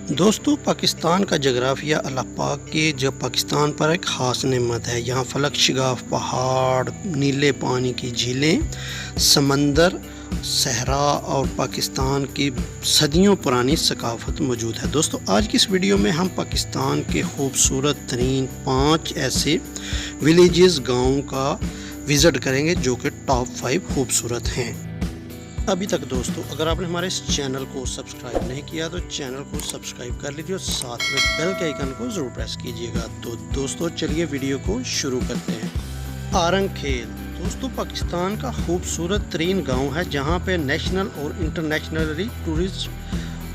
دوستو پاکستان کا جغرافیہ اللہ پاک کے جب پاکستان پر ایک خاص نعمت ہے۔ یہاں فلک شگاف پہاڑ، نیلے پانی کی جھیلیں، سمندر، صحرا اور پاکستان کی صدیوں پرانی ثقافت موجود ہے۔ دوستو آج کی اس ویڈیو میں ہم پاکستان کے خوبصورت ترین 5 ایسے ولیجز گاؤں کا وزٹ کریں گے جو کہ ٹاپ 5 خوبصورت ہیں۔ ابھی تک دوستو اگر آپ نے ہمارے اس چینل کو سبسکرائب نہیں کیا تو چینل کو سبسکرائب کر لیجیے اور ساتھ میں بیل کے آئیکن کو ضرور پریس کیجیے گا۔ تو دوستو چلیے ویڈیو کو شروع کرتے ہیں۔ آرنگ کھیل دوستو پاکستان کا خوبصورت ترین گاؤں ہے جہاں پہ نیشنل اور انٹرنیشنلی ٹورسٹ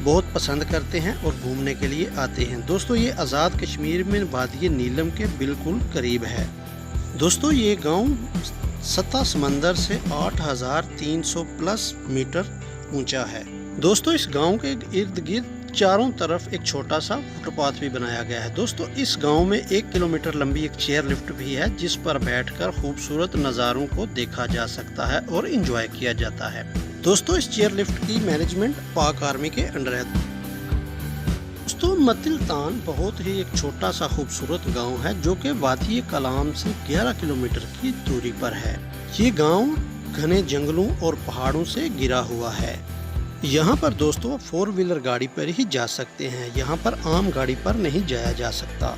بہت پسند کرتے ہیں اور گھومنے کے لیے آتے ہیں۔ دوستو یہ آزاد کشمیر میں وادی نیلم کے بالکل قریب ہے۔ دوستو یہ گاؤں سطح سمندر سے 8300 پلس میٹر اونچا ہے۔ دوستو اس گاؤں کے ارد گرد چاروں طرف ایک چھوٹا سا فٹ پاتھ بھی بنایا گیا ہے۔ دوستو اس گاؤں میں 1 کلومیٹر لمبی ایک چیئر لفٹ بھی ہے جس پر بیٹھ کر خوبصورت نظاروں کو دیکھا جا سکتا ہے اور انجوائے کیا جاتا ہے۔ دوستو اس چیئر لفٹ کی مینجمنٹ پاک آرمی کے انڈر ہے۔ دوستو متل تان بہت ہی ایک چھوٹا سا خوبصورت گاؤں ہے جو کہ وادی کلام سے 11 کلومیٹر کی دوری پر ہے۔ یہ گاؤں گھنے جنگلوں اور پہاڑوں سے گھرا ہوا ہے۔ یہاں پر دوستو 4 ویلر گاڑی پر ہی جا سکتے ہیں، یہاں پر عام گاڑی پر نہیں جایا جا سکتا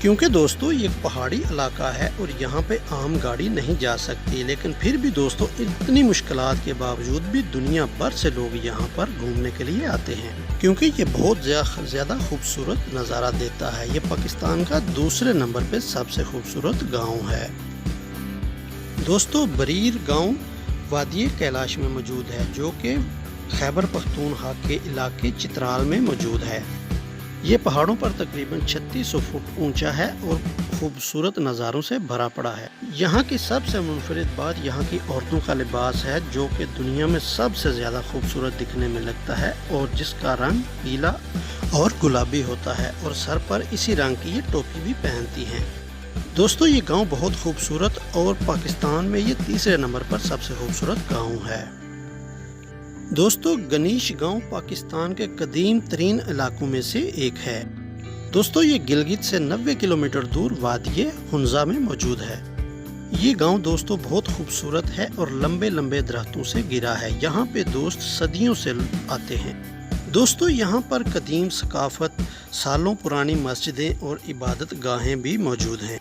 کیونکہ دوستو یہ پہاڑی علاقہ ہے اور یہاں پہ عام گاڑی نہیں جا سکتی۔ لیکن پھر بھی دوستو اتنی مشکلات کے باوجود بھی دنیا بھر سے لوگ یہاں پر گھومنے کے لیے آتے ہیں کیونکہ یہ بہت زیادہ خوبصورت نظارہ دیتا ہے۔ یہ پاکستان کا دوسرے نمبر پہ سب سے خوبصورت گاؤں ہے۔ دوستو بریر گاؤں وادی کیلاش میں موجود ہے جو کہ خیبر پختونخوا کے علاقے چترال میں موجود ہے۔ یہ پہاڑوں پر تقریباً 3600 فٹ اونچا ہے اور خوبصورت نظاروں سے بھرا پڑا ہے۔ یہاں کی سب سے منفرد بات یہاں کی عورتوں کا لباس ہے جو کہ دنیا میں سب سے زیادہ خوبصورت دکھنے میں لگتا ہے اور جس کا رنگ پیلا اور گلابی ہوتا ہے اور سر پر اسی رنگ کی یہ ٹوپی بھی پہنتی ہیں۔ دوستو یہ گاؤں بہت خوبصورت اور پاکستان میں یہ تیسرے نمبر پر سب سے خوبصورت گاؤں ہے۔ دوستو گنیش گاؤں پاکستان کے قدیم ترین علاقوں میں سے ایک ہے۔ دوستو یہ گلگت سے 90 کلومیٹر دور وادی ہنزا میں موجود ہے۔ یہ گاؤں دوستو بہت خوبصورت ہے اور لمبے لمبے درختوں سے گھرا ہے۔ یہاں پہ دوست صدیوں سے آتے ہیں۔ دوستو یہاں پر قدیم ثقافت، سالوں پرانی مسجدیں اور عبادت گاہیں بھی موجود ہیں۔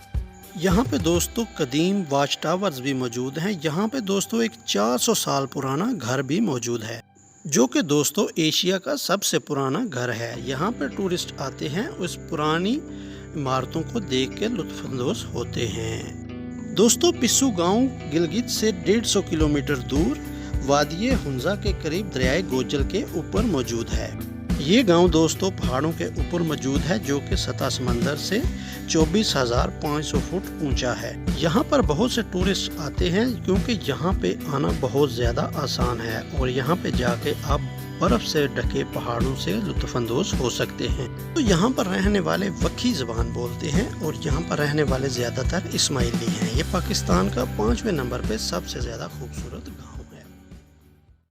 یہاں پہ دوستو قدیم واچ ٹاورز بھی موجود ہیں۔ یہاں پہ دوستو ایک 400 سال پرانا گھر بھی موجود ہے جو کہ دوستو ایشیا کا سب سے پرانا گھر ہے۔ یہاں پہ ٹورسٹ آتے ہیں، اس پرانی عمارتوں کو دیکھ کے لطف اندوز ہوتے ہیں۔ دوستو پسو گاؤں گلگت سے 150 کلومیٹر دور وادی ہنزا کے قریب دریائے گوجل کے اوپر موجود ہے۔ یہ گاؤں دوستو پہاڑوں کے اوپر موجود ہے جو کہ سطح سمندر سے 24,500 فٹ اونچا ہے۔ یہاں پر بہت سے ٹورسٹ آتے ہیں کیونکہ یہاں پہ آنا بہت زیادہ آسان ہے اور یہاں پہ جا کے آپ برف سے ڈھکے پہاڑوں سے لطف اندوز ہو سکتے ہیں۔ تو یہاں پر رہنے والے وکھی زبان بولتے ہیں اور یہاں پر رہنے والے زیادہ تر اسماعیلی ہیں۔ یہ پاکستان کا 5ویں نمبر پہ سب سے زیادہ خوبصورت گاؤں